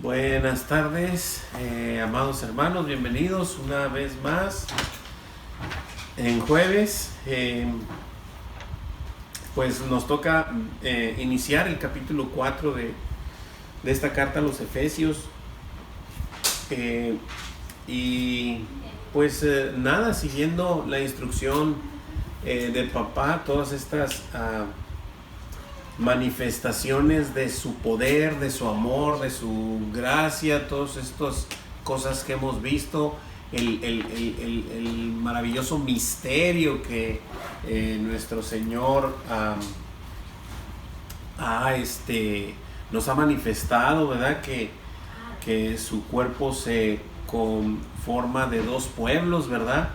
Buenas tardes, amados hermanos, bienvenidos una vez más en jueves. Pues nos toca iniciar el capítulo 4 de esta carta a los Efesios. Y pues nada, siguiendo la instrucción del papá, todas estas manifestaciones de su poder, de su amor, de su gracia, todas estas cosas que hemos visto, el maravilloso misterio que nuestro Señor nos ha manifestado, ¿verdad? Que su cuerpo se conforma de dos pueblos, ¿verdad?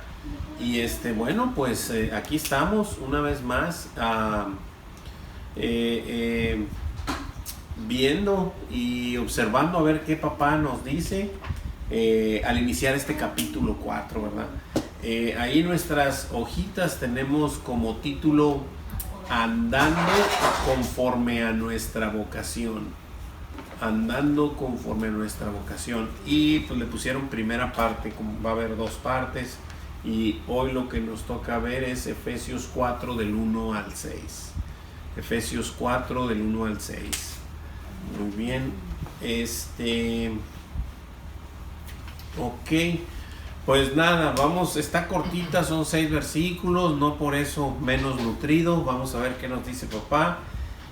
Y bueno, pues aquí estamos una vez más viendo y observando a ver qué papá nos dice al iniciar este capítulo 4, ¿verdad? Ahí en nuestras hojitas tenemos como título Andando conforme a nuestra vocación. Andando conforme a nuestra vocación. Y pues le pusieron primera parte, como va a haber dos partes. Y hoy lo que nos toca ver es Efesios 4 del 1 al 6. Efesios 4 del 1 al 6. Muy bien. Ok. Pues nada, vamos, está cortita, son 6 versículos, no por eso menos nutrido. Vamos a ver qué nos dice papá.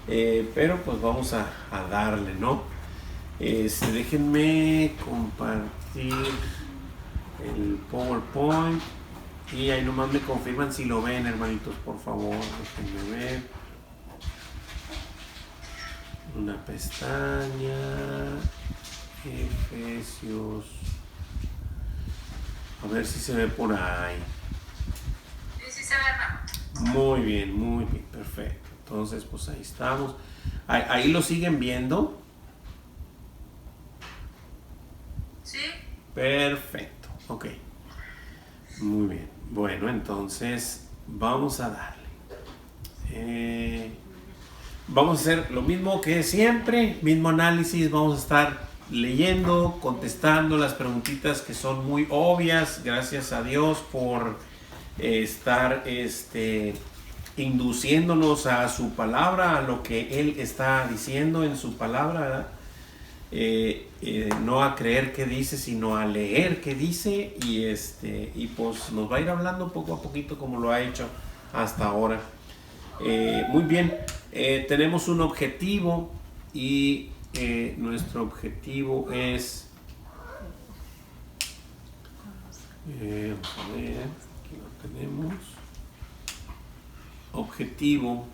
Pero pues vamos a darle, ¿no? Déjenme compartir el PowerPoint. Y ahí nomás me confirman si lo ven, hermanitos, por favor. Déjenme ver. Una pestaña, Efesios, a ver si se ve por ahí. Sí se ve, hermano. Muy bien, perfecto. Entonces pues ahí estamos. Ahí lo siguen viendo. Sí. Perfecto, ok. Muy bien. Bueno, entonces vamos a darle. Vamos a hacer lo mismo que siempre, mismo análisis. Vamos a estar leyendo, contestando las preguntitas que son muy obvias. Gracias a Dios por estar induciéndonos a su palabra, a lo que Él está diciendo en su palabra, no a creer qué dice, sino a leer qué dice. Y pues nos va a ir hablando poco a poquito como lo ha hecho hasta ahora. Muy bien, tenemos un objetivo y nuestro objetivo es, vamos a ver, aquí lo tenemos. Objetivo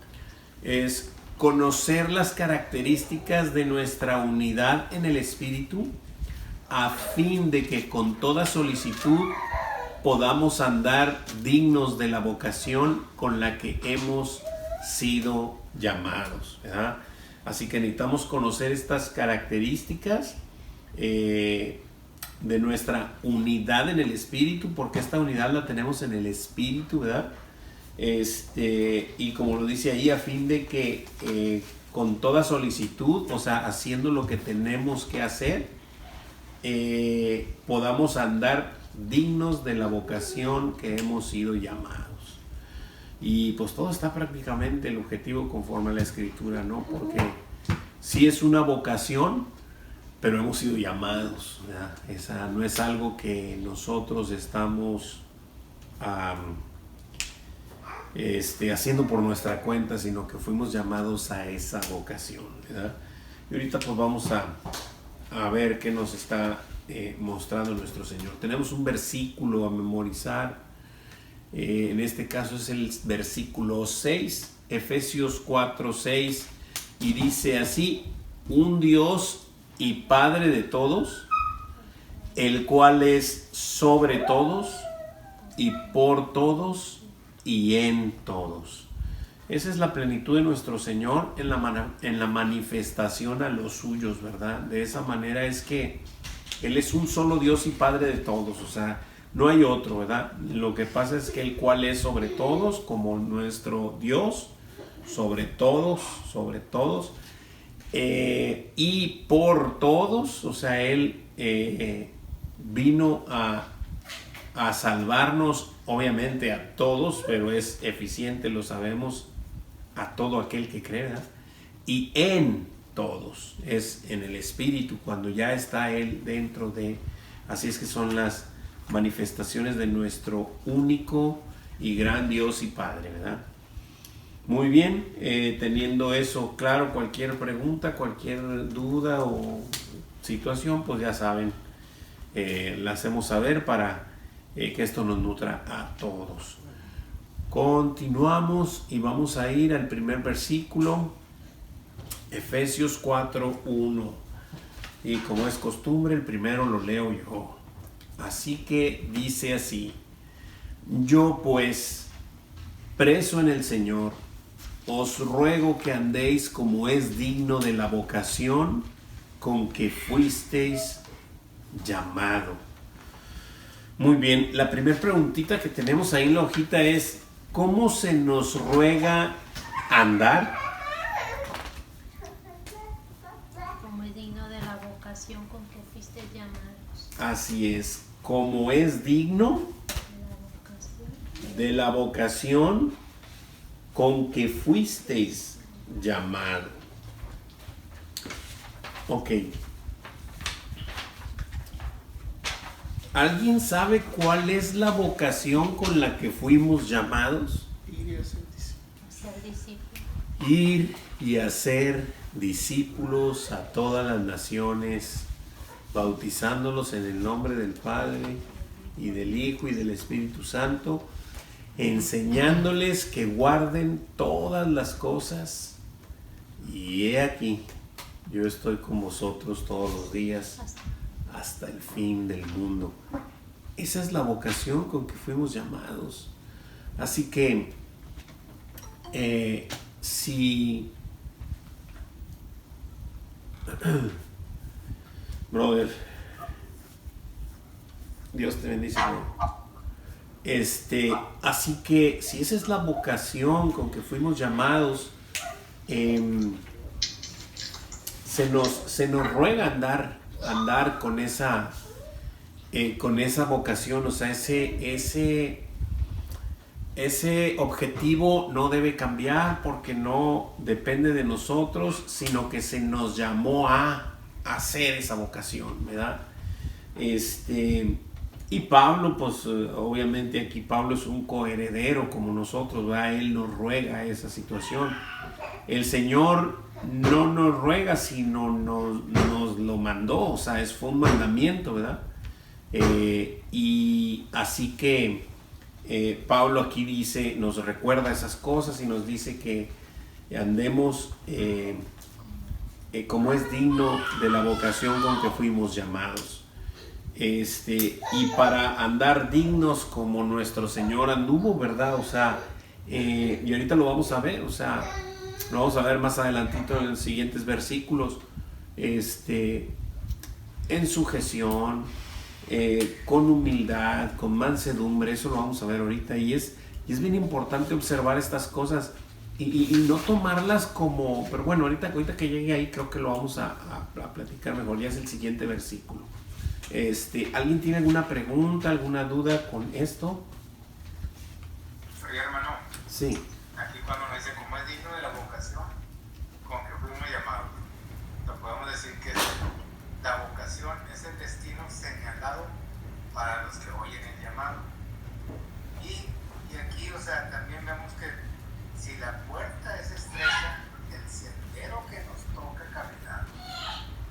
es conocer las características de nuestra unidad en el Espíritu, a fin de que con toda solicitud podamos andar dignos de la vocación con la que hemos sido llamados, ¿verdad? Así que necesitamos conocer estas características de nuestra unidad en el Espíritu, porque esta unidad la tenemos en el Espíritu, ¿verdad? Y como lo dice ahí, a fin de que con toda solicitud, o sea, haciendo lo que tenemos que hacer, podamos andar dignos de la vocación que hemos sido llamados. Y pues todo está prácticamente el objetivo conforme a la Escritura, ¿no? Porque sí es una vocación, pero hemos sido llamados, ¿verdad? Esa no es algo que nosotros estamos haciendo por nuestra cuenta, sino que fuimos llamados a esa vocación, ¿verdad? Y ahorita pues vamos a ver qué nos está mostrando nuestro Señor. Tenemos un versículo a memorizar. En este caso es el versículo 6, Efesios 4, 6, y dice así: un Dios y Padre de todos, el cual es sobre todos y por todos y en todos. Esa es la plenitud de nuestro Señor en la manifestación a los suyos, ¿verdad? De esa manera es que Él es un solo Dios y Padre de todos, o sea, no hay otro, ¿verdad? Lo que pasa es que el cual es sobre todos, como nuestro Dios, sobre todos, y por todos, o sea, Él vino a salvarnos, obviamente a todos, pero es eficiente, lo sabemos, a todo aquel que cree, ¿verdad? Y en todos, es en el Espíritu, cuando ya está Él dentro de, así es que son las manifestaciones de nuestro único y gran Dios y Padre, ¿verdad? Muy bien, teniendo eso claro, cualquier pregunta, cualquier duda o situación, pues ya saben, la hacemos saber para que esto nos nutra a todos. Continuamos y vamos a ir al primer versículo, Efesios 4:1. Y como es costumbre, el primero lo leo yo. Así que dice así: yo pues, preso en el Señor, os ruego que andéis como es digno de la vocación con que fuisteis llamado. Muy bien, la primera preguntita que tenemos ahí en la hojita es: ¿cómo se nos ruega andar? Como es digno de la vocación con que fuiste llamados. Así es, como es digno de la vocación con que fuisteis llamado. Ok. ¿Alguien sabe cuál es la vocación con la que fuimos llamados? Ser discípulo. Ir y hacer discípulos a todas las naciones, bautizándolos en el nombre del Padre y del Hijo y del Espíritu Santo, enseñándoles que guarden todas las cosas. Y he aquí, yo estoy con vosotros todos los días hasta el fin del mundo. Esa es la vocación con que fuimos llamados. Así que si brother, Dios te bendice, así que si esa es la vocación con que fuimos llamados, se nos ruega andar con esa vocación, o sea, ese objetivo no debe cambiar porque no depende de nosotros, sino que se nos llamó a hacer esa vocación, ¿verdad? Y Pablo, pues obviamente aquí Pablo es un coheredero como nosotros, ¿verdad? Él nos ruega esa situación. El Señor no nos ruega, sino nos lo mandó, o sea, fue un mandamiento, ¿verdad? Y así que Pablo aquí dice, nos recuerda esas cosas y nos dice que andemos como es digno de la vocación con que fuimos llamados. Y para andar dignos como nuestro Señor anduvo, ¿verdad? O sea, y ahorita lo vamos a ver, o sea, lo vamos a ver más adelantito en los siguientes versículos, en sujeción, con humildad, con mansedumbre, eso lo vamos a ver ahorita, y es bien importante observar estas cosas y no tomarlas como, pero bueno, ahorita que llegue ahí creo que lo vamos a platicar mejor, ya es el siguiente versículo. ¿Alguien tiene alguna pregunta, alguna duda con esto? Oye, hermano. Sí. Aquí cuando nos dice cómo es digno de la vocación con que fuimos llamados, lo podemos decir que la vocación es el destino señalado para los que oyen el llamado. Y aquí, o sea, también vemos que si la puerta es estrecha, el sendero que nos toca caminar,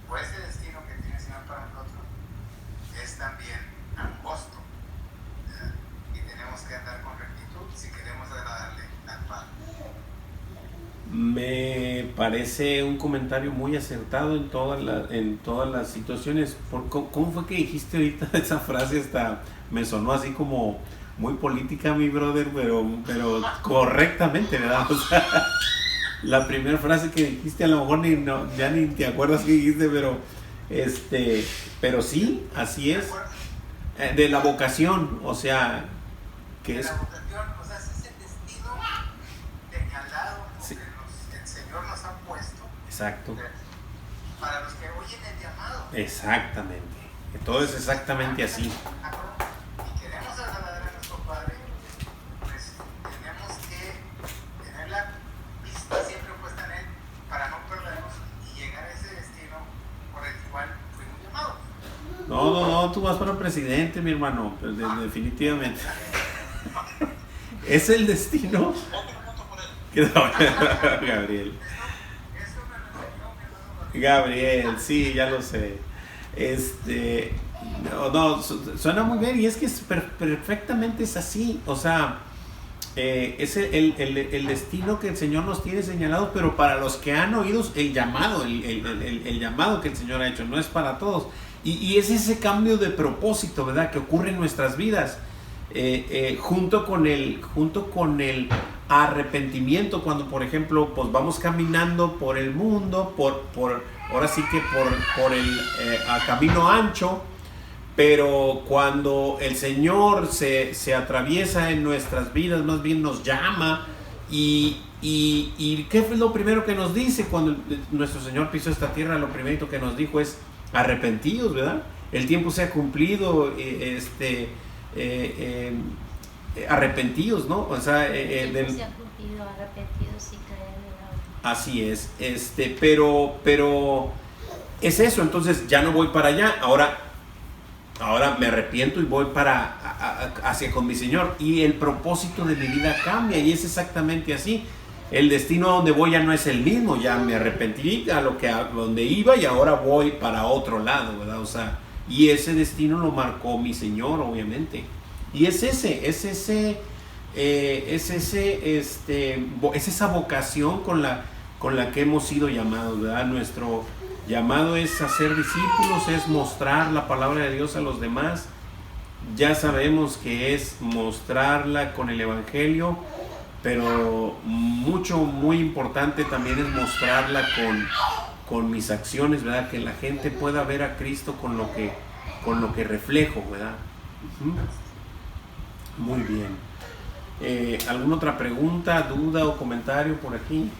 o ese destino que tiene el Señor para nosotros, es también angosto, ¿verdad? Y tenemos que andar con rectitud si queremos agradarle al Padre. Me parece un comentario muy acertado en todas las situaciones. ¿Cómo fue que dijiste ahorita esa frase? Hasta me sonó así como muy política, mi brother, pero correctamente, ¿verdad? O sea, la primera frase que dijiste a lo mejor ya ni te acuerdas que dijiste, pero sí, así es. De la vocación, o sea, que es... La vocación, o sea, ese es el destino señalado, sí, que el Señor nos ha puesto. Exacto. para los que oyen el llamado. Exactamente. Todo es exactamente así. Y queremos agradar a nuestro Padre, pues tenemos que tener la vista siempre puesta en Él para no perdernos y llegar a ese destino por el cual fuimos llamados. No, tú vas para presidente, mi hermano, pues, definitivamente. Es el destino. Gabriel. Gabriel, sí, ya lo sé. Suena muy bien y es que perfectamente es así. O sea, es el destino que el Señor nos tiene señalado, pero para los que han oído el llamado, el llamado que el Señor ha hecho, no es para todos. Y es ese cambio de propósito, ¿verdad?, que ocurre en nuestras vidas, junto con el arrepentimiento, cuando por ejemplo pues vamos caminando por el mundo, ahora sí que por el camino ancho, pero cuando el Señor se atraviesa en nuestras vidas, más bien nos llama y ¿qué fue lo primero que nos dice cuando nuestro Señor pisó esta tierra? Lo primero que nos dijo es arrepentidos, ¿verdad? El tiempo se ha cumplido, arrepentidos, ¿no? O sea, se ha cumplido, arrepentidos y caer en el agua. Así es, pero es eso. Entonces ya no voy para allá, ahora me arrepiento y voy hacia con mi Señor, y el propósito de mi vida cambia, y es exactamente así. El destino a donde voy ya no es el mismo, ya me arrepentí a donde iba y ahora voy para otro lado, ¿verdad? O sea, y ese destino lo marcó mi Señor, obviamente. Y es esa vocación con la que hemos sido llamados, ¿verdad? Nuestro llamado es hacer discípulos, es mostrar la palabra de Dios a los demás. Ya sabemos que es mostrarla con el Evangelio, pero muy importante también es mostrarla con mis acciones, ¿verdad? Que la gente pueda ver a Cristo con lo que reflejo, ¿verdad? Muy bien. ¿Alguna otra pregunta, duda o comentario por aquí?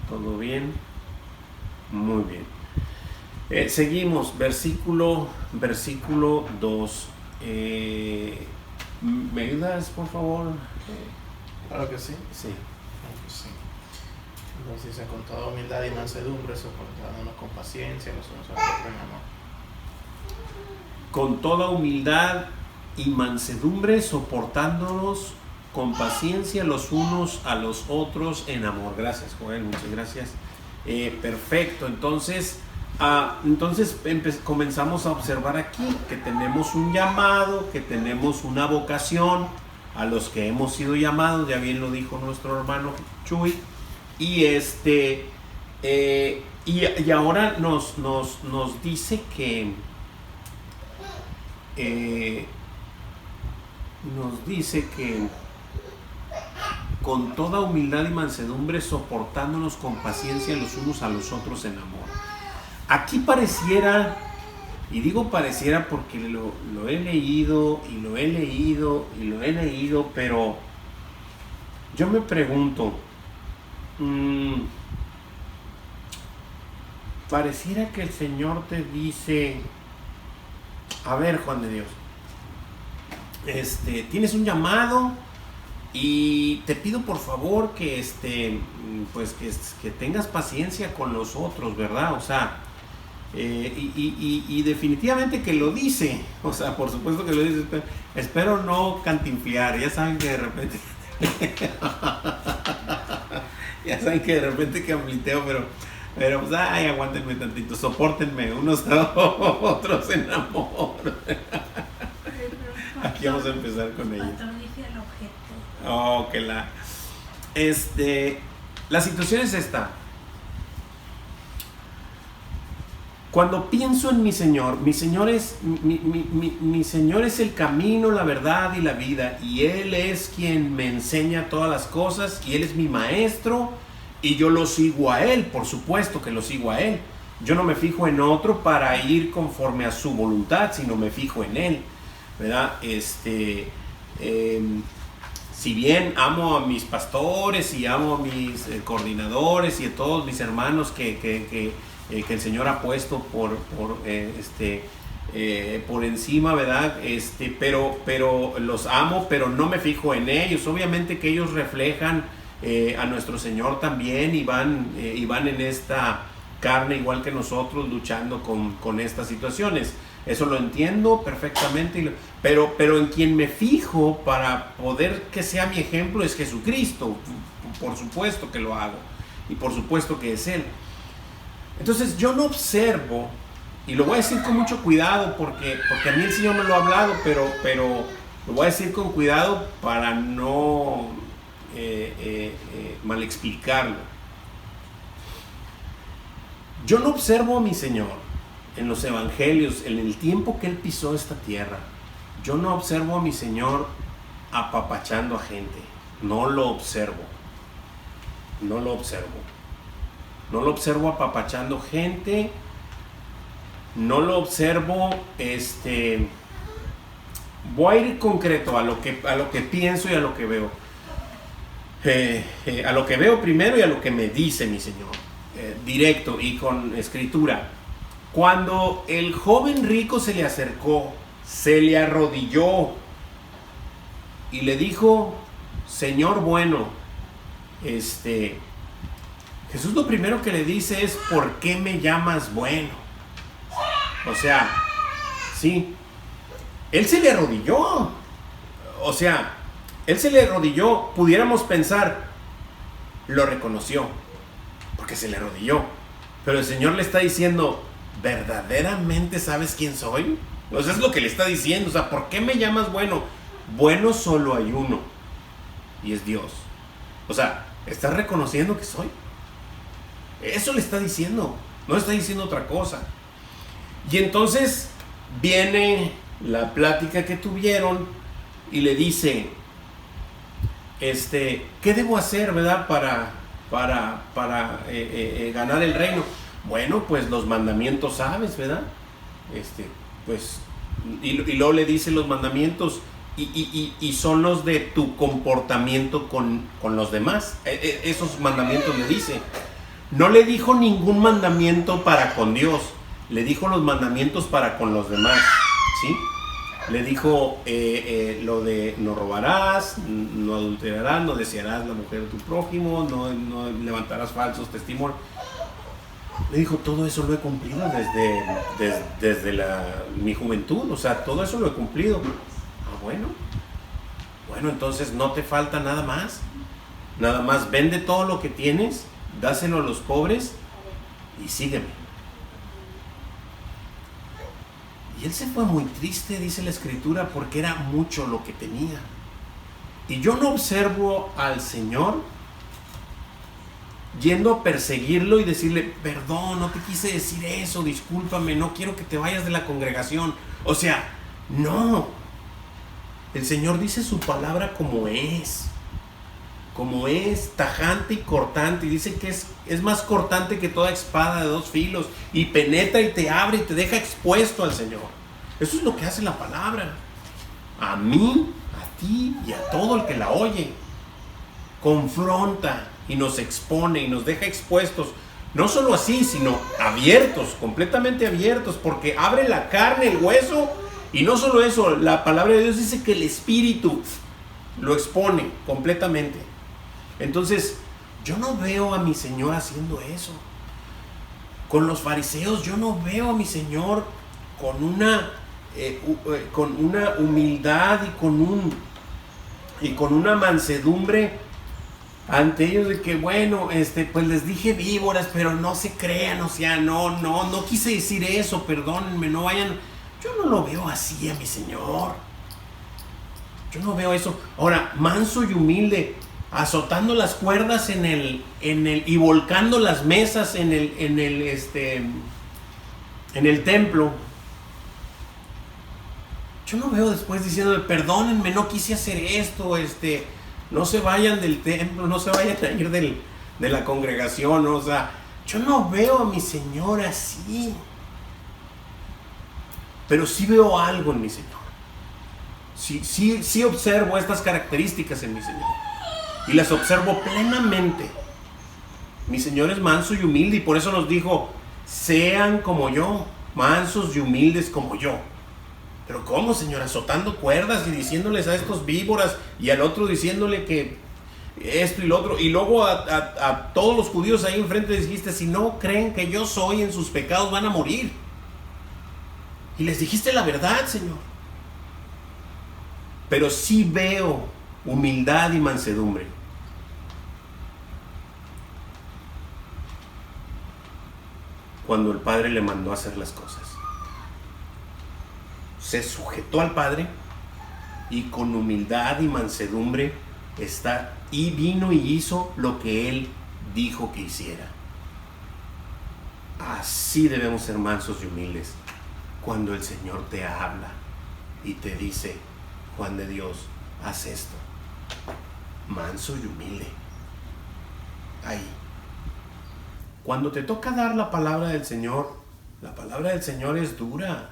¿Todo bien? Muy bien. Seguimos, versículo 2. ¿Me ayudas, por favor? Claro que sí. Sí. Claro que sí. Entonces dice, con toda humildad y mansedumbre, soportándonos con paciencia los unos a los otros en amor. Con toda humildad y mansedumbre, soportándonos con paciencia los unos a los otros en amor. Gracias, Joel, muchas gracias. Perfecto, entonces comenzamos a observar aquí que tenemos un llamado, que tenemos una vocación a los que hemos sido llamados, ya bien lo dijo nuestro hermano Chuy, y y ahora nos dice que con toda humildad y mansedumbre, soportándonos con paciencia los unos a los otros en amor. Aquí pareciera, y digo pareciera porque lo he leído y lo he leído y lo he leído, pero yo me pregunto, pareciera que el Señor te dice, a ver, Juan de Dios, tienes un llamado y te pido por favor que pues que tengas paciencia con los otros, ¿verdad? O sea, y definitivamente que lo dice, o sea, por supuesto que lo dice, espero no cantinflear, ya saben que de repente campliteo, pero pues, ay, aguántenme tantito, sopórtenme unos a otros en amor. Aquí vamos a empezar con ella. Oh, que la situación es esta. Cuando pienso en mi Señor es mi Señor es el camino, la verdad y la vida, y Él es quien me enseña todas las cosas, y Él es mi maestro, y yo lo sigo a Él, por supuesto que lo sigo a Él. Yo no me fijo en otro para ir conforme a su voluntad, sino me fijo en Él, ¿verdad? Si bien amo a mis pastores y amo a mis coordinadores y a todos mis hermanos que que el Señor ha puesto por encima, ¿verdad? Pero los amo, pero no me fijo en ellos. Obviamente que ellos reflejan a nuestro Señor también y van en esta carne igual que nosotros, luchando con estas situaciones. Eso lo entiendo perfectamente, pero en quien me fijo para poder que sea mi ejemplo es Jesucristo. Por supuesto que lo hago y por supuesto que es Él. Entonces yo no observo, y lo voy a decir con mucho cuidado porque a mí el Señor me lo ha hablado, pero lo voy a decir con cuidado para no mal explicarlo. Yo no observo a mi Señor en los evangelios, en el tiempo que Él pisó esta tierra. Yo no observo a mi Señor apapachando a gente. No lo observo. No lo observo. No lo observo apapachando gente. No lo observo, voy a ir concreto a lo que pienso y a lo que veo. A lo que veo primero y a lo que me dice mi Señor. Directo y con escritura. Cuando el joven rico se le acercó, se le arrodilló y le dijo: Señor bueno, Jesús lo primero que le dice es: ¿por qué me llamas bueno? O sea, sí, Él se le arrodilló. O sea, Él se le arrodilló, pudiéramos pensar, lo reconoció, porque se le arrodilló. Pero el Señor le está diciendo: ¿verdaderamente sabes quién soy? O sea, es lo que le está diciendo. O sea, ¿por qué me llamas bueno? Bueno solo hay uno, y es Dios. O sea, ¿estás reconociendo que soy? Eso le está diciendo, no le está diciendo otra cosa. Y entonces viene la plática que tuvieron y le dice, ¿qué debo hacer, verdad, para ganar el reino? Bueno, pues los mandamientos sabes, ¿verdad? Y luego le dice los mandamientos y son los de tu comportamiento con los demás. Esos mandamientos le dice. No le dijo ningún mandamiento para con Dios, le dijo los mandamientos para con los demás, ¿sí? Le dijo lo de no robarás, no adulterarás, no desearás la mujer de tu prójimo, no levantarás falsos testimonios. Le dijo: todo eso lo he cumplido desde mi juventud, o sea, todo eso lo he cumplido. Bueno, entonces no te falta nada más vende todo lo que tienes, dáselo a los pobres y sígueme. Y él se fue muy triste, dice la escritura, porque era mucho lo que tenía. Y yo no observo al Señor yendo a perseguirlo y decirle: perdón, no te quise decir eso, discúlpame, no quiero que te vayas de la congregación. O sea, no. El Señor dice su palabra como es, tajante y cortante, y dice que es más cortante que toda espada de dos filos, y penetra y te abre y te deja expuesto al Señor. Eso es lo que hace la palabra. A mí, a ti y a todo el que la oye. Confronta y nos expone y nos deja expuestos. No solo así, sino abiertos, completamente abiertos, porque abre la carne, el hueso. Y no solo eso, la palabra de Dios dice que el Espíritu lo expone completamente. Entonces, yo no veo a mi Señor haciendo eso. Con los fariseos, yo no veo a mi Señor con una humildad y con una mansedumbre ante ellos, de que bueno, pues les dije víboras, pero no se crean, o sea, no quise decir eso, perdónenme, no vayan. Yo no lo veo así a mi Señor. Yo no veo eso. Ahora, manso y humilde, azotando las cuerdas y volcando las mesas en el templo. Yo no veo después diciendo: perdónenme, no quise hacer esto, no se vayan del templo, no se vayan a ir de la congregación, ¿no? O sea, yo no veo a mi Señor así. Pero sí veo algo en mi Señor. Sí observo estas características en mi Señor. Y las observo plenamente. Mi Señor es manso y humilde, y por eso nos dijo: sean como yo, mansos y humildes como yo. Pero ¿cómo, Señor? Azotando cuerdas y diciéndoles a estos víboras y al otro diciéndole que esto y lo otro. Y luego a todos los judíos ahí enfrente les dijiste, si no creen que yo soy en sus pecados van a morir. Y les dijiste la verdad, Señor. Pero sí veo humildad y mansedumbre. Cuando el Padre le mandó a hacer las cosas, se sujetó al Padre y con humildad y mansedumbre está, y vino y hizo lo que Él dijo que hiciera. Así debemos ser mansos y humildes cuando el Señor te habla y te dice, Juan de Dios, haz esto. Manso y humilde. Ahí. Cuando te toca dar la palabra del Señor, la palabra del Señor es dura.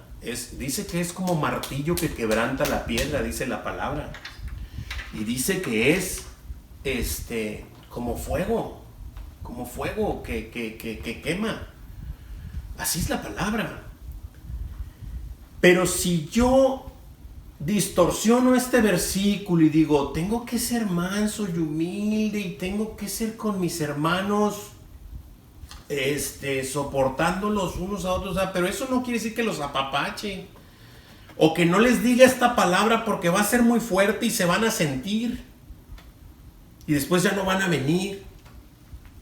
Dice que es como martillo que quebranta la piedra, dice la palabra. Y dice que es como fuego que quema. Así es la palabra. Pero si yo distorsiono este versículo y digo, tengo que ser manso y humilde y tengo que ser con mis hermanos soportándolos unos a otros, pero eso no quiere decir que los apapache o que no les diga esta palabra porque va a ser muy fuerte y se van a sentir y después ya no van a venir.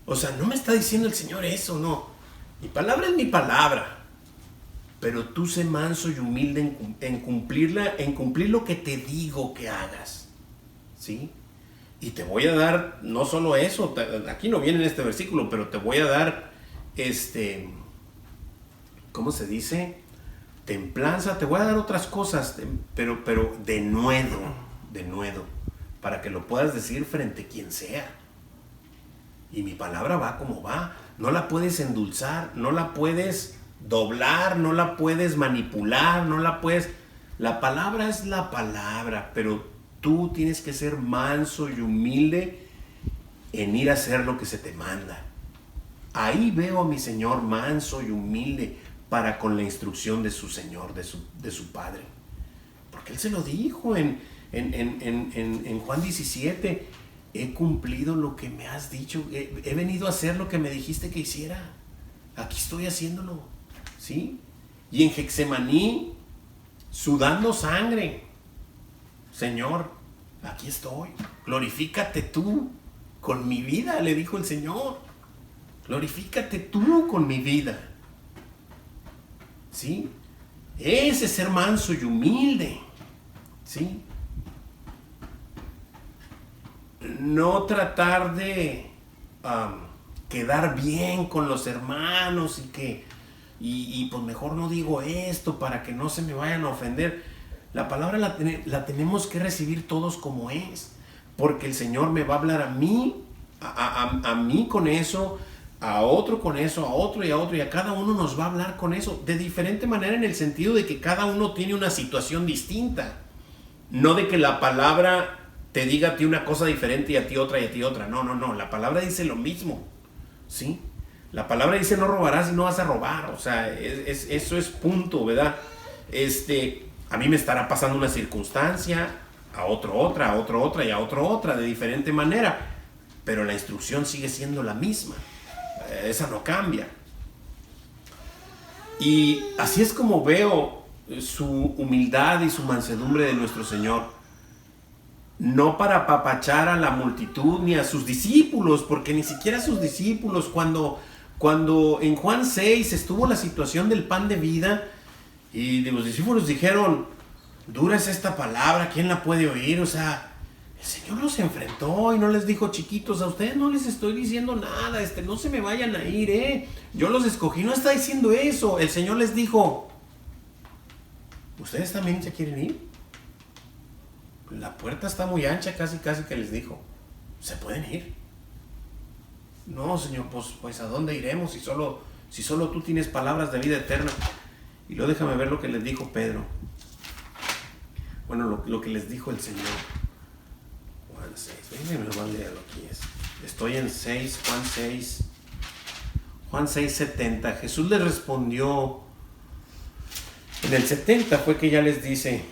O sea, no me está diciendo el Señor eso, no. Mi palabra es mi palabra, pero tú sé manso y humilde en cumplir lo que te digo que hagas, ¿sí? Y te voy a dar no solo eso, aquí no viene en este versículo, pero te voy a dar ¿cómo se dice? Templanza, te voy a dar otras cosas, pero de nuevo, para que lo puedas decir frente a quien sea. Y mi palabra va como va, no la puedes endulzar, no la puedes doblar, no la puedes manipular, la palabra es la palabra, pero tú tienes que ser manso y humilde en ir a hacer lo que se te manda. Ahí veo a mi Señor manso y humilde para con la instrucción de su Señor, de su Padre. Porque Él se lo dijo en Juan 17, he cumplido lo que me has dicho, he venido a hacer lo que me dijiste que hiciera. Aquí estoy haciéndolo, ¿sí? Y en Getsemaní, sudando sangre, Señor, aquí estoy, glorifícate tú con mi vida, le dijo el Señor. Glorifícate tú con mi vida. ¿Sí? Ese es ser manso y humilde. ¿Sí? No tratar de quedar bien con los hermanos y pues mejor no digo esto para que no se me vayan a ofender. La palabra la tenemos que recibir todos como es, porque el Señor me va a hablar a mí, a mí con eso, a otro con eso, a otro y a cada uno nos va a hablar con eso de diferente manera, en el sentido de que cada uno tiene una situación distinta, no de que la palabra te diga a ti una cosa diferente y a ti otra y a ti otra. No, la palabra dice lo mismo, ¿sí? La palabra dice no robarás y no vas a robar, o sea, eso es punto, ¿verdad? A mí me estará pasando una circunstancia, a otro otra y a otro otra, de diferente manera, pero la instrucción sigue siendo la misma. Esa no cambia. Y así es como veo su humildad y su mansedumbre de nuestro Señor. No para apapachar a la multitud ni a sus discípulos, porque ni siquiera sus discípulos, cuando en Juan 6 estuvo la situación del pan de vida y los discípulos dijeron, dura es esta palabra, ¿quién la puede oír? O sea, el Señor los enfrentó y no les dijo, chiquitos, a ustedes no les estoy diciendo nada, no se me vayan a ir, yo los escogí, no está diciendo eso. El Señor les dijo, ¿ustedes también se quieren ir? La puerta está muy ancha, casi que les dijo, ¿se pueden ir? No, Señor, pues ¿a dónde iremos si solo tú tienes palabras de vida eterna? Y luego déjame ver lo que les dijo Pedro. Bueno, lo que les dijo el Señor. Juan 6, venga, me lo van a leerlo aquí. Estoy en 6, Juan 6. Juan 6:70. Jesús les respondió, en el 70 fue que ya les dice,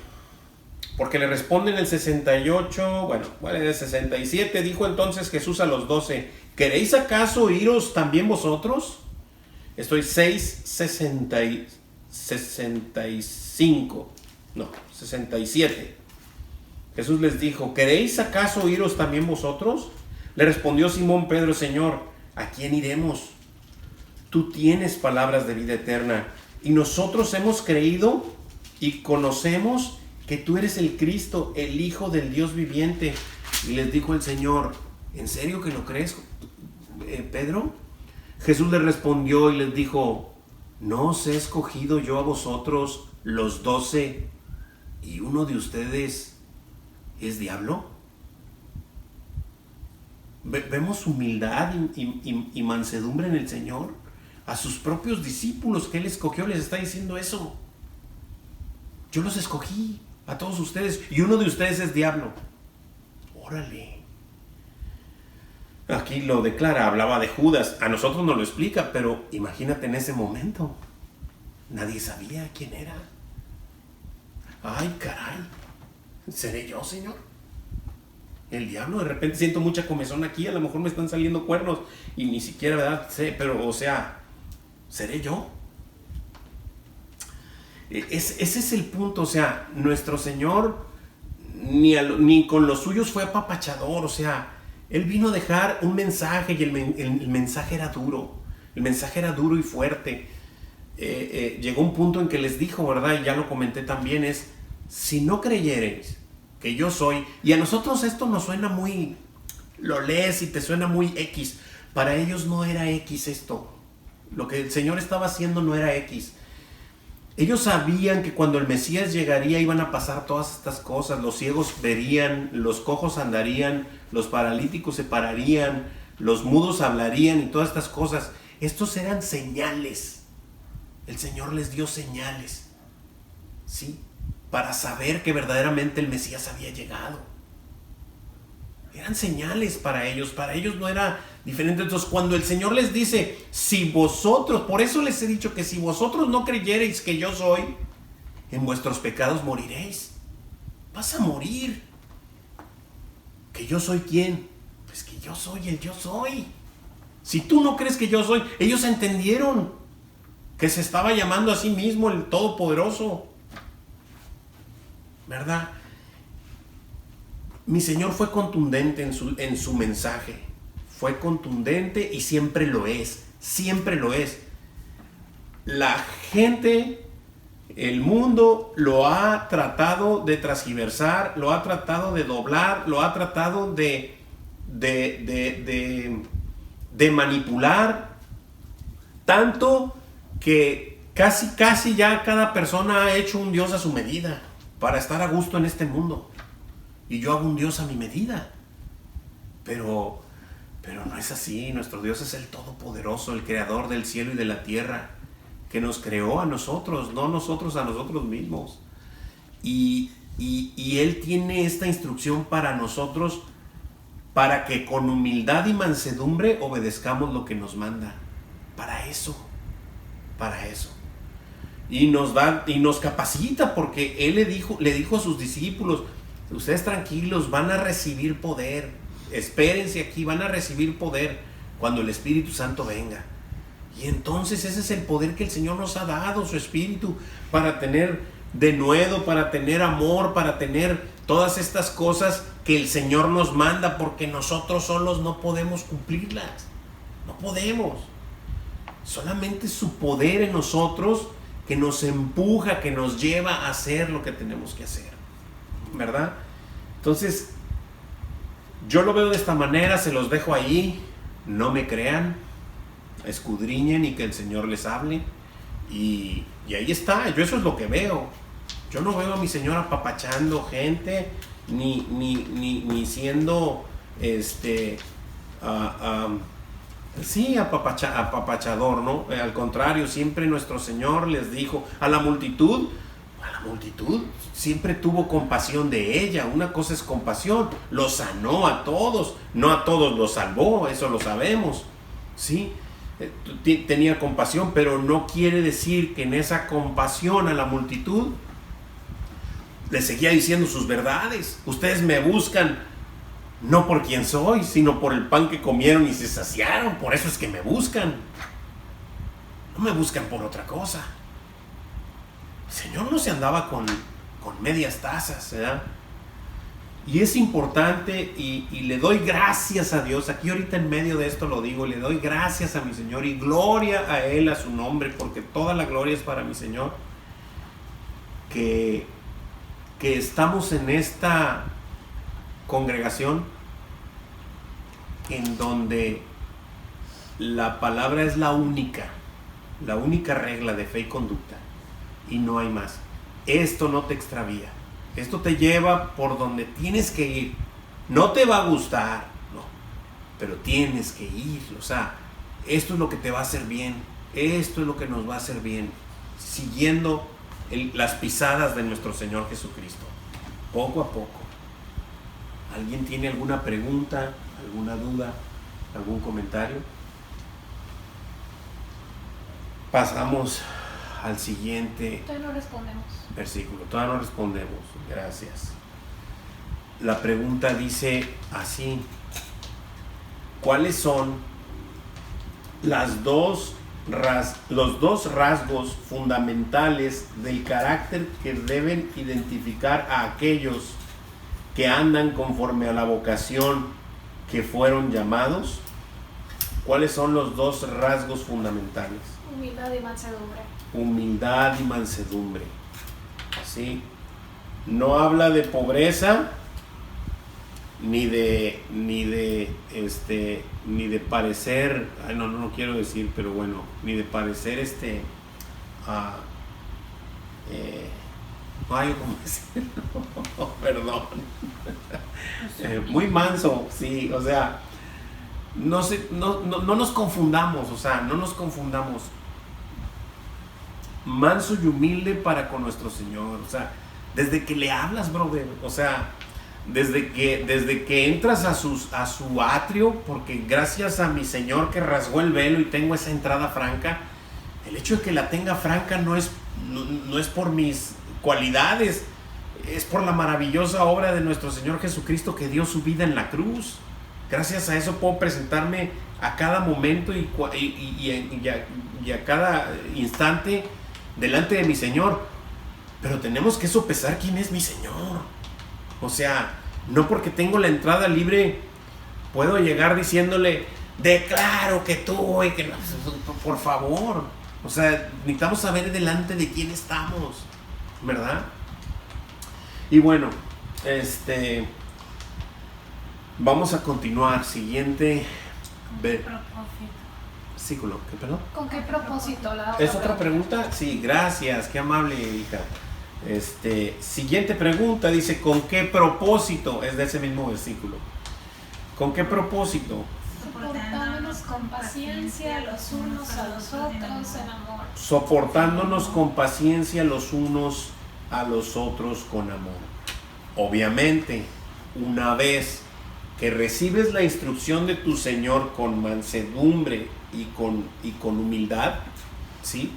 porque le responde en el 68, en el 67, dijo entonces Jesús a los 12, ¿queréis acaso iros también vosotros? Estoy 67. Jesús les dijo, ¿queréis acaso iros también vosotros? Le respondió Simón Pedro, Señor, ¿a quién iremos? Tú tienes palabras de vida eterna, y nosotros hemos creído y conocemos que tú eres el Cristo, el Hijo del Dios viviente. Y les dijo el Señor, ¿en serio que lo crees, Pedro? Jesús le respondió y les dijo, ¿no os he escogido yo a vosotros los 12 y uno de ustedes es diablo? Vemos humildad y mansedumbre en el Señor. A sus propios discípulos que Él escogió les está diciendo eso. Yo los escogí a todos ustedes y uno de ustedes es diablo. Órale. Aquí lo declara, hablaba de Judas. A nosotros no lo explica, pero imagínate en ese momento. Nadie sabía quién era. Ay, caray. ¿Seré yo, Señor? El diablo, de repente siento mucha comezón aquí, a lo mejor me están saliendo cuernos y ni siquiera, ¿verdad? Sé, pero, ¿seré yo? Ese es el punto, nuestro Señor ni con los suyos fue apapachador, Él vino a dejar un mensaje y el mensaje era duro, y fuerte. Llegó un punto en que les dijo, ¿verdad? Y ya lo comenté también, si no creyereis que yo soy, y a nosotros esto nos suena muy, lo lees y te suena muy X, para ellos no era X esto, lo que el Señor estaba haciendo no era X. Ellos sabían que cuando el Mesías llegaría iban a pasar todas estas cosas, los ciegos verían, los cojos andarían, los paralíticos se pararían, los mudos hablarían y todas estas cosas. Estos eran señales, el Señor les dio señales, ¿sí? Para saber que verdaderamente el Mesías había llegado. Eran señales para ellos no era diferente. Entonces cuando el Señor les dice, si vosotros, por eso les he dicho que si vosotros no creyereis que yo soy, en vuestros pecados moriréis. Vas a morir. ¿Que yo soy quién? Pues que yo soy el yo soy. Si tú no crees que yo soy, ellos entendieron que se estaba llamando a sí mismo el Todopoderoso, ¿verdad? Mi Señor fue contundente en su mensaje. Fue contundente y siempre lo es. Siempre lo es. La gente, el mundo lo ha tratado de transgiversar, lo ha tratado de doblar, lo ha tratado de manipular, tanto que casi ya cada persona ha hecho un Dios a su medida para estar a gusto en este mundo. Y yo hago un Dios a mi medida. Pero no es así. Nuestro Dios es el Todopoderoso, el Creador del cielo y de la tierra, que nos creó a nosotros, no nosotros a nosotros mismos. Y Él tiene esta instrucción para nosotros, para que con humildad y mansedumbre obedezcamos lo que nos manda. Para eso. Y nos capacita, porque Él le dijo a sus discípulos, ustedes tranquilos, van a recibir poder. Espérense aquí, van a recibir poder cuando el Espíritu Santo venga. Y entonces ese es el poder que el Señor nos ha dado, su Espíritu, para tener denuedo, para tener amor, para tener todas estas cosas que el Señor nos manda, porque nosotros solos no podemos cumplirlas. No podemos. Solamente su poder en nosotros que nos empuja, que nos lleva a hacer lo que tenemos que hacer, ¿verdad? Entonces, yo lo veo de esta manera, se los dejo ahí. No me crean, escudriñen y que el Señor les hable. Y ahí está, yo eso es lo que veo. Yo no veo a mi Señor apapachando gente, ni siendo apapachador, ¿no? Al contrario, siempre nuestro Señor les dijo a la multitud siempre tuvo compasión de ella. Una cosa es compasión, los sanó a todos, no a todos los salvó, eso lo sabemos, ¿sí? tenía compasión, pero no quiere decir que en esa compasión a la multitud le seguía diciendo sus verdades. Ustedes me buscan no por quien soy, sino por el pan que comieron y se saciaron. Por eso es que me buscan. No me buscan por otra cosa. El Señor no se andaba con medias tazas, ¿verdad? Y es importante y le doy gracias a Dios. Aquí ahorita en medio de esto lo digo, le doy gracias a mi Señor y gloria a Él, a su nombre, porque toda la gloria es para mi Señor. Que estamos en esta congregación en donde la palabra es la única regla de fe y conducta, y no hay más. Esto no te extravía, esto te lleva por donde tienes que ir. No te va a gustar, no, pero tienes que ir. O sea, esto es lo que te va a hacer bien, esto es lo que nos va a hacer bien, siguiendo las pisadas de nuestro Señor Jesucristo, poco a poco. ¿Alguien tiene alguna pregunta, alguna duda, algún comentario? Pasamos al siguiente Todavía no respondemos. versículo. Todavía no respondemos. Gracias. La pregunta dice así: ¿cuáles son los dos rasgos fundamentales del carácter que deben identificar a aquellos que andan conforme a la vocación que fueron llamados? ¿Cuáles son los dos rasgos fundamentales? Humildad y mansedumbre. Humildad y mansedumbre. ¿Sí? No habla de pobreza, ni de parecer, no quiero decir, pero bueno, ni de parecer ¿cómo decirlo? Perdón. Muy manso, sí, o sea, no nos confundamos, o sea, no nos confundamos. Manso y humilde para con nuestro Señor, o sea, desde que le hablas, brother, o sea, desde que entras a su atrio, porque gracias a mi Señor que rasgó el velo y tengo esa entrada franca, el hecho de que la tenga franca no es por mis cualidades, es por la maravillosa obra de nuestro Señor Jesucristo, que dio su vida en la cruz. Gracias a eso puedo presentarme a cada momento y a cada instante delante de mi Señor. Pero tenemos que sopesar quién es mi Señor. O sea, no porque tengo la entrada libre puedo llegar diciéndole: declaro que tú y que no. Por favor, o sea, necesitamos saber delante de quién estamos, ¿verdad? Y bueno, vamos a continuar. Siguiente versículo. ¿Qué, perdón? ¿Con qué propósito? ¿Es otra pregunta? Sí, gracias, qué amable, hija. Siguiente pregunta dice: ¿con qué propósito? Es de ese mismo versículo. ¿Con qué propósito? Soportándonos con paciencia los unos a los otros en amor. Soportándonos con paciencia los unos a los otros con amor. Obviamente, una vez que recibes la instrucción de tu Señor con mansedumbre y con humildad, ¿sí?,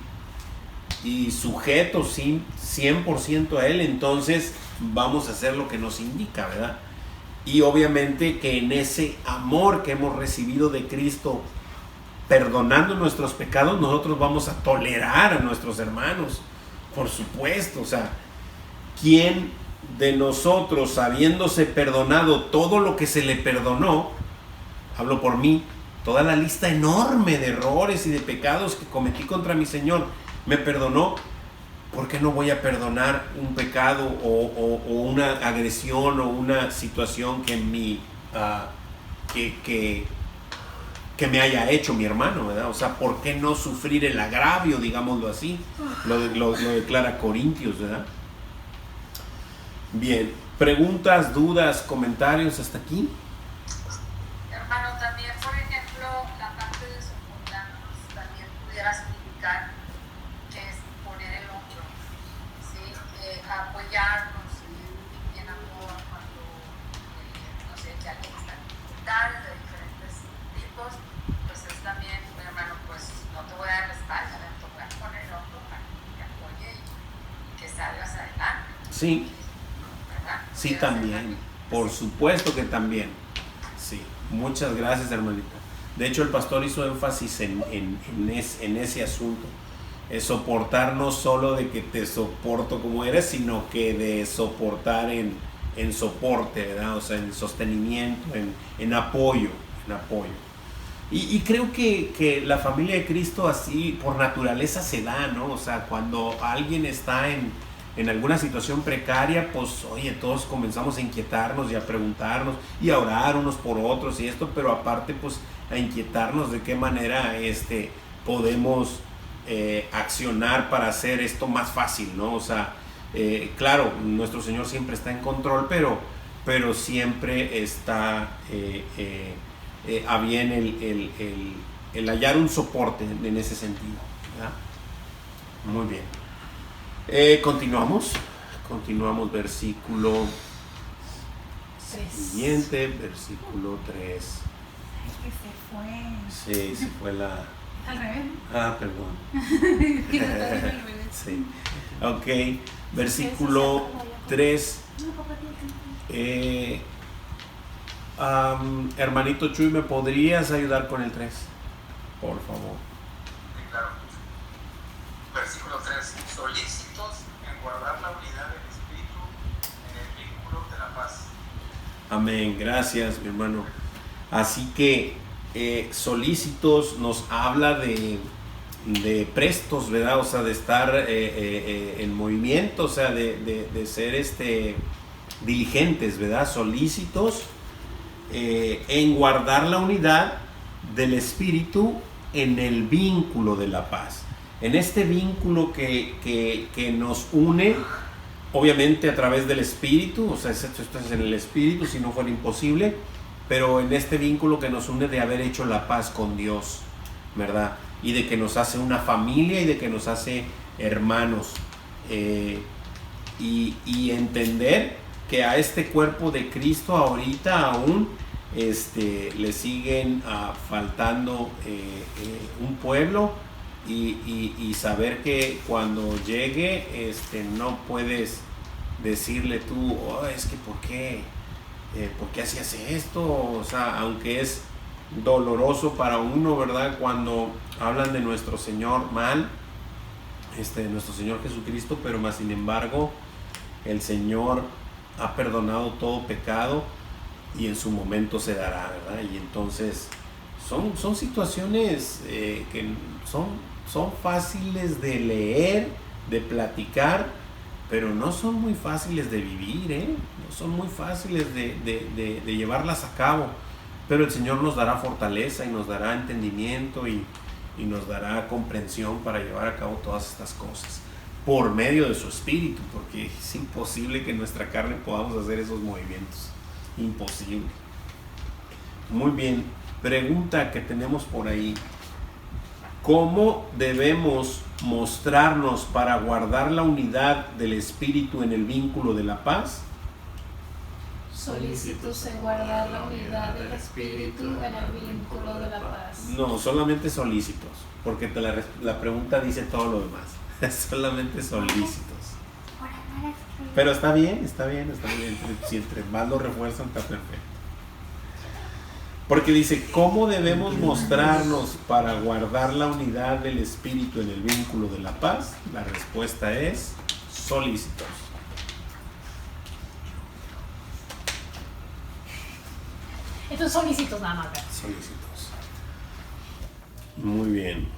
y sujeto 100% a Él, entonces vamos a hacer lo que nos indica, ¿verdad? Y obviamente que en ese amor que hemos recibido de Cristo, perdonando nuestros pecados, nosotros vamos a tolerar a nuestros hermanos, por supuesto. O sea, ¿quién de nosotros, habiéndose perdonado todo lo que se le perdonó, hablo por mí, toda la lista enorme de errores y de pecados que cometí contra mi Señor, me perdonó? ¿Por qué no voy a perdonar un pecado o una agresión o una situación que me haya hecho mi hermano, ¿verdad? O sea, ¿por qué no sufrir el agravio, digámoslo así? Lo declara Corintios, ¿verdad? Bien, preguntas, dudas, comentarios hasta aquí. Hermano, también, por ejemplo, la parte de soportarnos también pudiera significar que es poner el hombro, ¿sí? Apoyarnos en amor cuando, no sé, que alguien está en dificultades de diferentes tipos, pues es también, hermano, pues Sí, ¿verdad? sí ¿Pudieras también. ayudarme? Por supuesto que también. Sí, muchas gracias, hermanita. De hecho, el pastor hizo énfasis en ese asunto. Es soportar no solo de que te soporto como eres, sino que de soportar en soporte, ¿verdad? O sea, en sostenimiento, en apoyo, en apoyo. Y creo que la familia de Cristo así por naturaleza se da, ¿no? O sea, cuando alguien está en alguna situación precaria, pues oye, todos comenzamos a inquietarnos y a preguntarnos y a orar unos por otros y esto, pero aparte pues a inquietarnos de qué manera podemos accionar para hacer esto más fácil, ¿no? O sea, claro, nuestro Señor siempre está en control, pero siempre está a bien el hallar un soporte en ese sentido, ¿verdad? Muy bien. Continuamos, versículo siguiente, versículo 3. Que se fue. Sí, se fue la... Al revés. Ah, perdón. Que no está bien al revés. Sí. Ok, versículo 3. Hermanito Chuy, ¿me podrías ayudar con el 3? Por favor. Sí, claro. Versículo 3. Solícitos en guardar la unidad del Espíritu en el vínculo de la paz. Amén, gracias, mi hermano. Así que solícitos nos habla de prestos, ¿verdad? O sea, de estar en movimiento, o sea, de ser diligentes, ¿verdad? Solícitos en guardar la unidad del Espíritu en el vínculo de la paz. En este vínculo que nos une, obviamente a través del Espíritu, o sea, esto es en el Espíritu, si no fuera imposible, pero en este vínculo que nos une de haber hecho la paz con Dios, ¿verdad? Y de que nos hace una familia y de que nos hace hermanos. Y entender que a este cuerpo de Cristo ahorita aún le siguen faltando un pueblo y saber que cuando llegue no puedes decirle tú, oh, es que ¿por qué hacías esto? O sea, aunque es doloroso para uno, ¿verdad? Cuando hablan de nuestro Señor mal, de nuestro Señor Jesucristo, pero más sin embargo el Señor ha perdonado todo pecado y en su momento se dará, ¿verdad? Y entonces son situaciones que son fáciles de leer, de platicar, pero no son muy fáciles de vivir, no son muy fáciles de llevarlas a cabo, pero el Señor nos dará fortaleza y nos dará entendimiento y nos dará comprensión para llevar a cabo todas estas cosas por medio de su Espíritu, porque es imposible que en nuestra carne podamos hacer esos movimientos, imposible. Muy bien, pregunta que tenemos por ahí: ¿cómo debemos mostrarnos para guardar la unidad del Espíritu en el vínculo de la paz? Solícitos en guardar la unidad del Espíritu en el vínculo de la paz. No, solamente solícitos, porque la pregunta dice todo lo demás. Solamente solícitos. Pero está bien. Si entre más lo refuerzan, está perfecto. Porque dice, ¿cómo debemos mostrarnos para guardar la unidad del Espíritu en el vínculo de la paz? La respuesta es solícitos. Estos solícitos nada más. Solícitos. Muy bien.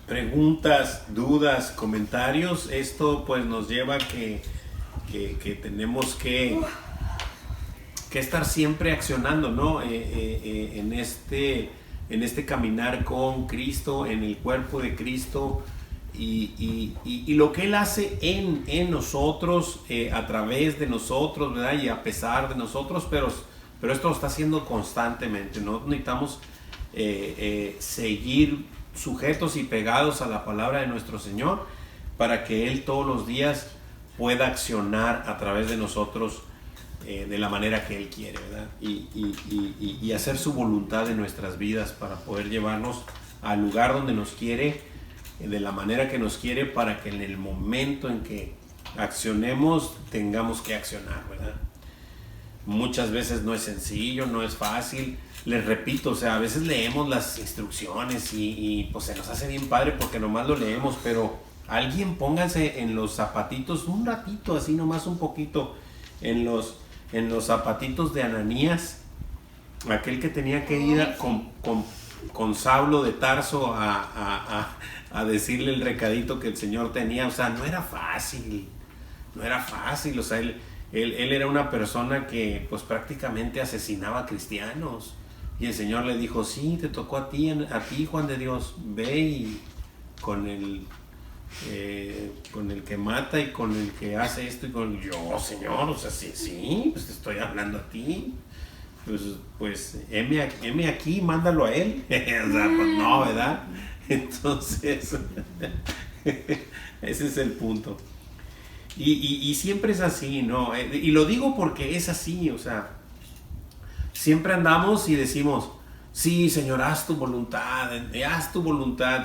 Preguntas, dudas, comentarios. Esto pues nos lleva a que tenemos que estar siempre accionando, ¿no? En este caminar con Cristo, en el cuerpo de Cristo, y lo que Él hace en nosotros, a través de nosotros, ¿verdad? Y a pesar de nosotros, pero esto lo está haciendo constantemente, ¿no? Necesitamos seguir sujetos y pegados a la palabra de nuestro Señor para que Él todos los días pueda accionar a través de nosotros de la manera que Él quiere, ¿verdad? Y hacer su voluntad en nuestras vidas para poder llevarnos al lugar donde nos quiere, de la manera que nos quiere, para que en el momento en que accionemos, tengamos que accionar, ¿verdad? Muchas veces no es sencillo, no es fácil. Les repito, o sea, a veces leemos las instrucciones y pues se nos hace bien padre porque nomás lo leemos, pero alguien pónganse en los zapatitos un ratito, así nomás un poquito, en los zapatitos de Ananías, aquel que tenía que ir con Saulo de Tarso a decirle el recadito que el Señor tenía. O sea, no era fácil, o sea, él era una persona que pues prácticamente asesinaba cristianos, y el Señor le dijo: sí, te tocó a ti Juan de Dios, ve y con el que mata y con el que hace esto, y con yo, Señor, o sea, sí, pues te estoy hablando a ti, pues heme aquí, mándalo a él. O sea, pues no, ¿verdad? Entonces ese es el punto. Y siempre es así, ¿no? Y lo digo porque es así, o sea, siempre andamos y decimos: sí, Señor, haz tu voluntad,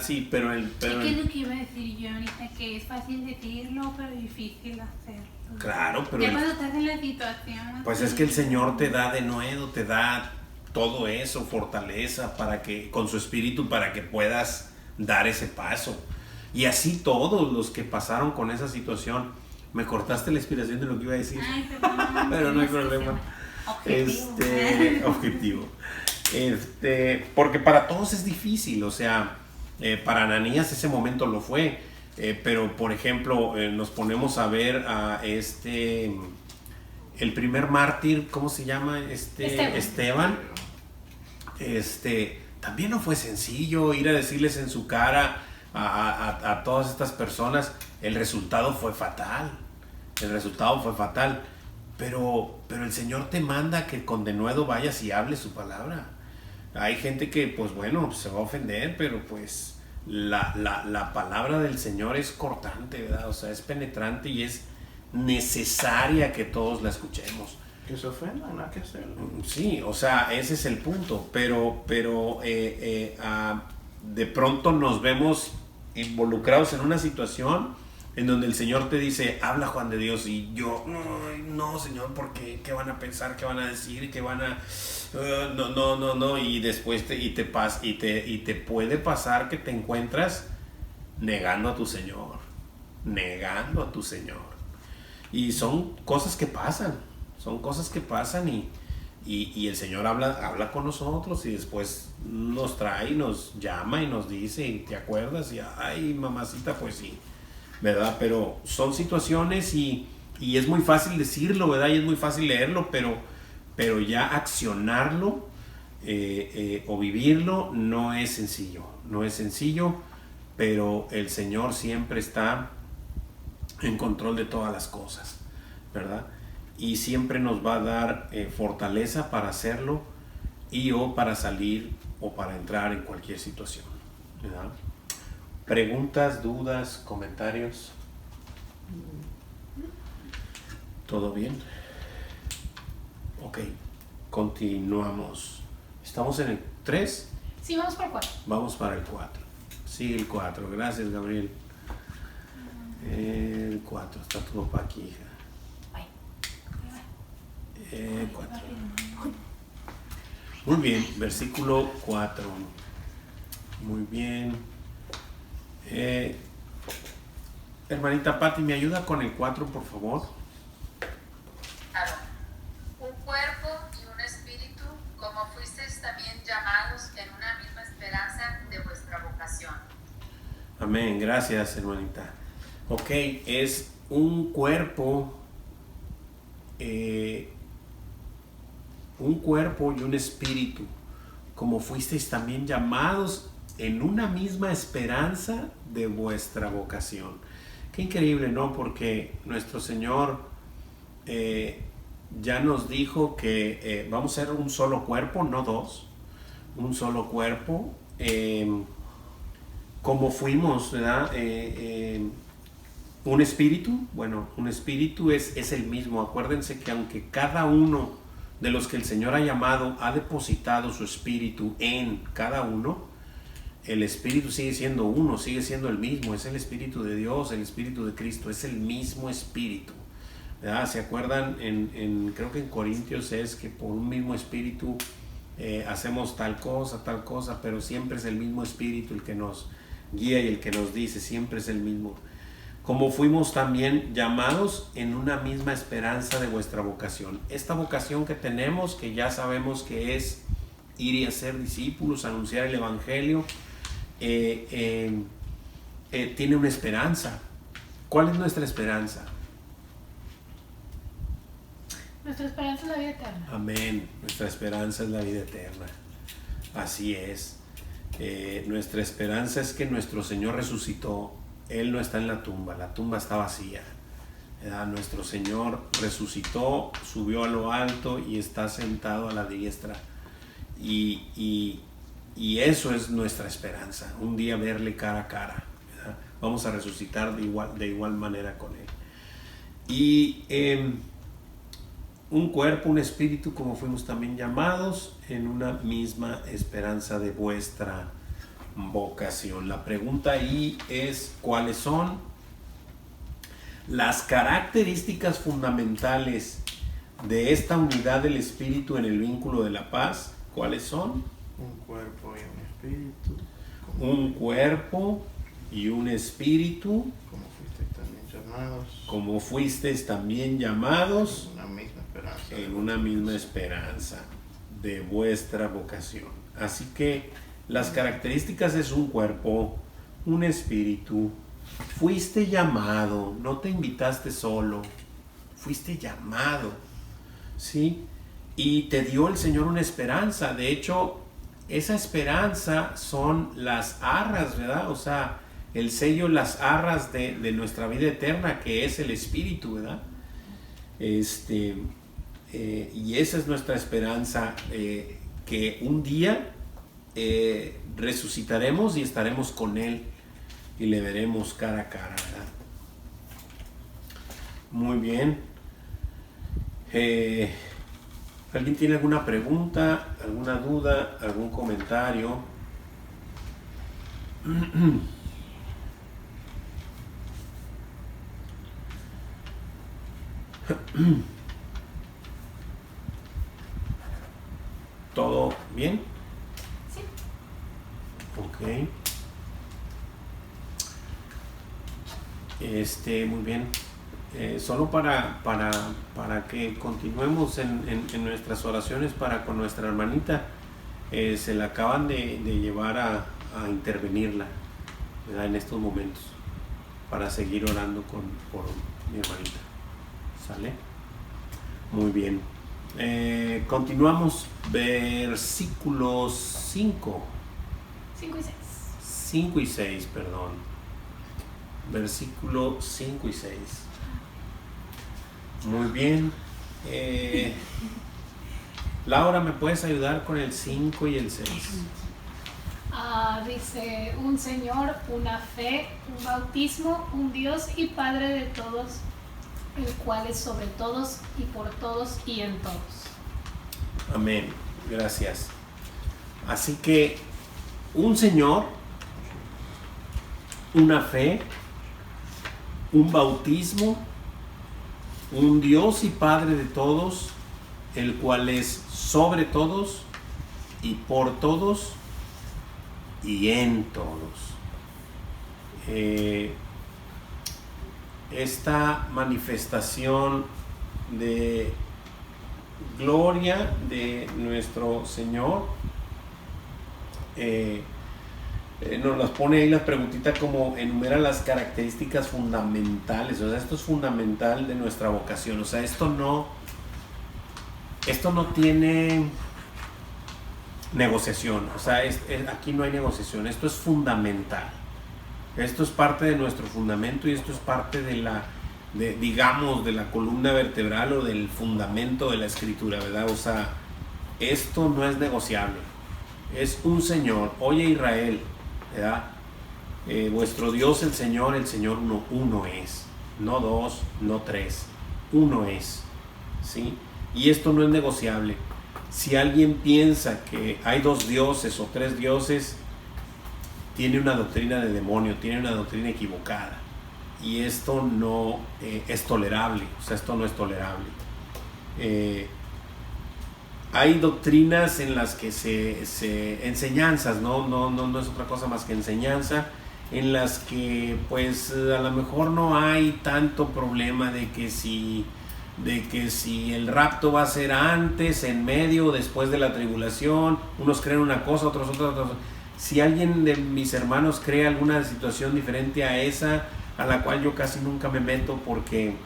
sí, pero es que es lo que iba a decir yo ahorita, que es fácil decirlo, pero difícil hacerlo. Claro, pero ya cuando estás en la situación, pues es que el Señor te da de nuevo, te da todo eso, fortaleza, para que, con su espíritu, para que puedas dar ese paso. Y así todos los que pasaron con esa situación. Me cortaste la inspiración de lo que iba a decir. Ay, perdón, pero no hay problema. Objetivo. Porque para todos es difícil, o sea, para Ananías ese momento lo fue, pero por ejemplo, nos ponemos a ver a el primer mártir, ¿cómo se llama? Esteban. También no fue sencillo ir a decirles en su cara a todas estas personas. El resultado fue fatal, pero el Señor te manda que con denuedo vayas y hables su palabra. Hay gente que, pues bueno, se va a ofender, pero pues la palabra del Señor es cortante, ¿verdad? O sea, es penetrante y es necesaria que todos la escuchemos. Que se ofendan, no hay que hacerlo. Sí, o sea, ese es el punto, pero de pronto nos vemos involucrados en una situación en donde el Señor te dice: habla, Juan de Dios, y yo, no, Señor, ¿por qué? ¿Qué van a pensar? ¿Qué van a decir? ¿Qué van a...? No, y después te puede pasar que te encuentras negando a tu Señor, y son cosas que pasan, y el Señor habla con nosotros, y después nos trae, nos llama y nos dice: ¿y te acuerdas? Y ay, mamacita, pues sí, ¿verdad? Pero son situaciones y es muy fácil decirlo, ¿verdad? Y es muy fácil leerlo, pero ya accionarlo o vivirlo no es sencillo, pero el Señor siempre está en control de todas las cosas, ¿verdad? Y siempre nos va a dar fortaleza para hacerlo o para salir o para entrar en cualquier situación, ¿verdad? ¿Preguntas, dudas, comentarios? ¿Todo bien? Ok, continuamos. ¿Estamos en el 3? Sí, vamos por 4. Vamos para el 4. Sí, el 4. Gracias, Gabriel. El 4. Está tu papá aquí, hija. 4. Muy bien, versículo 4. Muy bien. Hermanita Patti, ¿me ayuda con el 4, por favor? Claro. Un cuerpo y un espíritu, como fuisteis también llamados en una misma esperanza de vuestra vocación. Amén, gracias, hermanita. Ok, es un cuerpo y un espíritu, como fuisteis también llamados en una misma esperanza de vuestra vocación. Qué increíble, ¿no? Porque nuestro Señor ya nos dijo que vamos a ser un solo cuerpo, no dos, un solo cuerpo, como fuimos, ¿verdad? Un espíritu, bueno, un espíritu es el mismo. Acuérdense que aunque cada uno de los que el Señor ha llamado ha depositado su espíritu en cada uno, el Espíritu sigue siendo uno, sigue siendo el mismo, es el Espíritu de Dios, el Espíritu de Cristo, es el mismo Espíritu, ¿verdad? ¿Se acuerdan? Creo que en Corintios es que por un mismo Espíritu hacemos tal cosa, pero siempre es el mismo Espíritu el que nos guía y el que nos dice, siempre es el mismo. Como fuimos también llamados en una misma esperanza de vuestra vocación. Esta vocación que tenemos, que ya sabemos que es ir y hacer discípulos, anunciar el Evangelio, tiene una esperanza. ¿Cuál es nuestra esperanza? Nuestra esperanza es la vida eterna. Amén. Nuestra esperanza es la vida eterna. Así es. Nuestra esperanza es que nuestro Señor resucitó. Él no está en la tumba está vacía. Nuestro Señor resucitó, subió a lo alto y está sentado a la diestra. Y eso es nuestra esperanza, un día verle cara a cara, ¿verdad? Vamos a resucitar de igual manera con Él. Y un cuerpo, un espíritu, como fuimos también llamados, en una misma esperanza de vuestra vocación. La pregunta ahí es: ¿cuáles son las características fundamentales de esta unidad del espíritu en el vínculo de la paz? ¿Cuáles son? Un cuerpo y un espíritu. Un cuerpo y un espíritu. Como fuisteis también llamados. Como fuisteis también llamados. En una misma esperanza. En una misma esperanza de vuestra vocación. Así que las características es un cuerpo, un espíritu. Fuiste llamado, no te invitaste solo. Fuiste llamado, ¿sí? Y te dio el Señor una esperanza. De hecho, esa esperanza son las arras, ¿verdad? O sea, el sello, las arras de nuestra vida eterna, que es el Espíritu, ¿verdad? Y esa es nuestra esperanza, que un día resucitaremos y estaremos con Él y le veremos cara a cara, ¿verdad? Muy bien. ¿Alguien tiene alguna pregunta, alguna duda, algún comentario? ¿Todo bien? Sí. Ok. Muy bien. Solo para que continuemos en nuestras oraciones para con nuestra hermanita, se la acaban de llevar a intervenirla, ¿verdad? En estos momentos, para seguir orando por mi hermanita. ¿Sale? Muy bien. Continuamos, versículos 5 5 y 6. 5 y 6, perdón. Versículo 5 y 6. Muy bien. Laura, ¿me puedes ayudar con el 5 y el 6? Dice: un Señor, una fe, un bautismo, un Dios y Padre de todos, el cual es sobre todos y por todos y en todos. Amén. Gracias. Así que un Señor, una fe, un bautismo, un Dios y Padre de todos, el cual es sobre todos y por todos y en todos. Esta manifestación de gloria de nuestro Señor nos las pone ahí las preguntitas, como enumera las características fundamentales. O sea, esto es fundamental de nuestra vocación. O sea, esto no tiene negociación. O sea, aquí no hay negociación. Esto es fundamental. Esto es parte de nuestro fundamento y esto es parte de la columna vertebral o del fundamento de la Escritura, ¿verdad? O sea, esto no es negociable. Es un Señor. Oye, Israel, ¿verdad? Vuestro Dios, el Señor uno es. No dos, no tres. Uno es. ¿Sí? Y esto no es negociable. Si alguien piensa que hay dos dioses o tres dioses, tiene una doctrina de demonio, tiene una doctrina equivocada. Y esto no es tolerable, o sea, esto no es tolerable. Hay doctrinas en las que enseñanzas, no es otra cosa más que enseñanza, en las que pues a lo mejor no hay tanto problema de que si el rapto va a ser antes, en medio, después de la tribulación. Unos creen una cosa, otros otra. Si alguien de mis hermanos cree alguna situación diferente a esa, a la cual yo casi nunca me meto, porque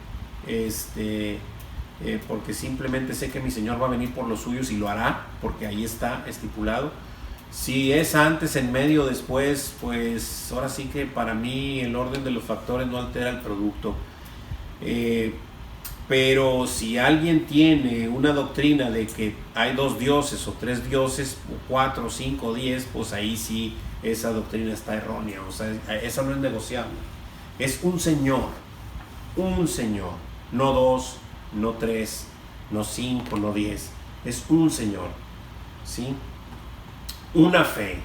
porque simplemente sé que mi Señor va a venir por los suyos y lo hará, porque ahí está estipulado. Si es antes, en medio, después, pues ahora sí que para mí el orden de los factores no altera el producto. Pero si alguien tiene una doctrina de que hay 2 dioses o 3 dioses o 4, 5, 10, pues ahí sí esa doctrina está errónea. O sea, eso no es negociable. Es un Señor, no 2, no 3, no 5, no 10. Es un Señor, ¿sí? Una fe,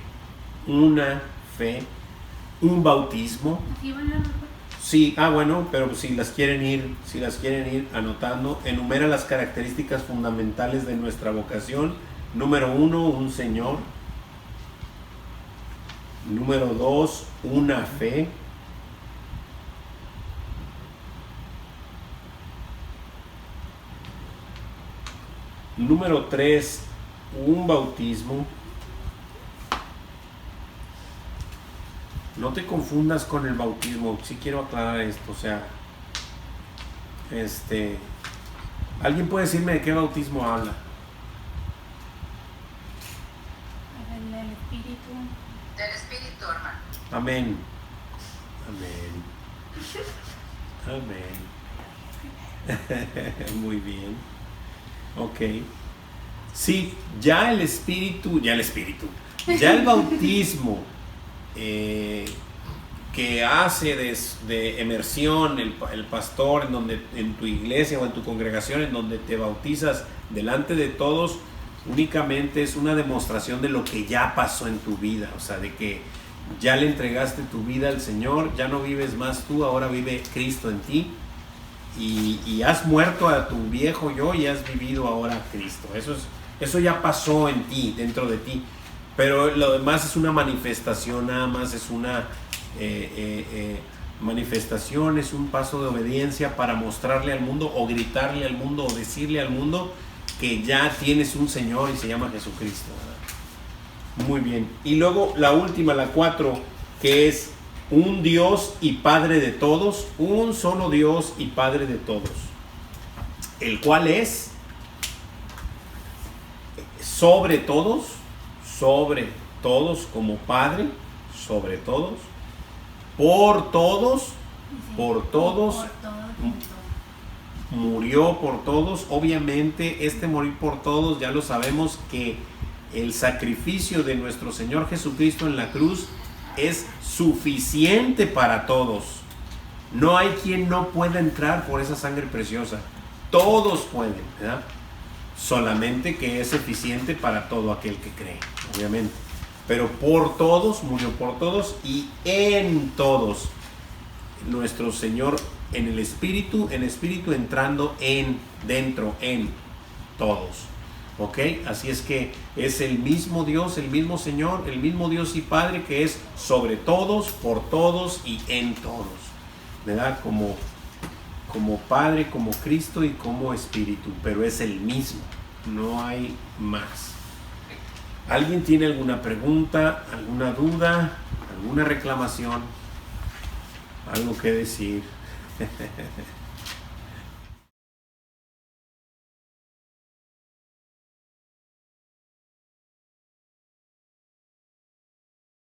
un bautismo. Sí, bueno, pero si las quieren ir anotando, enumera las características fundamentales de nuestra vocación. Número 1, un Señor. Número 2, una fe. Número 3, un bautismo. No te confundas con el bautismo. Sí quiero aclarar esto. O sea, ¿alguien puede decirme de qué bautismo habla? Del Espíritu. Del Espíritu, hermano. Amén. Muy bien. Ok. Sí, ya el bautismo que hace de emersión el pastor en tu iglesia o en tu congregación, en donde te bautizas delante de todos, únicamente es una demostración de lo que ya pasó en tu vida. O sea, de que ya le entregaste tu vida al Señor, ya no vives más tú, ahora vive Cristo en ti, y has muerto a tu viejo yo y has vivido ahora a Cristo. Eso ya pasó en ti, dentro de ti. Pero lo demás es una manifestación, nada más es una manifestación, es un paso de obediencia para mostrarle al mundo, o gritarle al mundo, o decirle al mundo que ya tienes un Señor y se llama Jesucristo, ¿verdad? Muy bien. Y luego la última, la 4, que es un Dios y Padre de todos, un solo Dios y Padre de todos, el cual es sobre todos como Padre, sobre todos, por todos, murió por todos. Obviamente morir por todos, ya lo sabemos, que el sacrificio de nuestro Señor Jesucristo en la cruz es suficiente para todos. No hay quien no pueda entrar por esa sangre preciosa. Todos pueden, ¿verdad? Solamente que es eficiente para todo aquel que cree, obviamente. Pero por todos, murió por todos, y en todos. Nuestro Señor en el Espíritu entrando dentro, en todos. ¿Ok? Así es que es el mismo Dios, el mismo Señor, el mismo Dios y Padre, que es sobre todos, por todos y en todos, ¿verdad? Como Padre, como Cristo y como Espíritu, pero es el mismo, no hay más. ¿Alguien tiene alguna pregunta, alguna duda, alguna reclamación, algo que decir?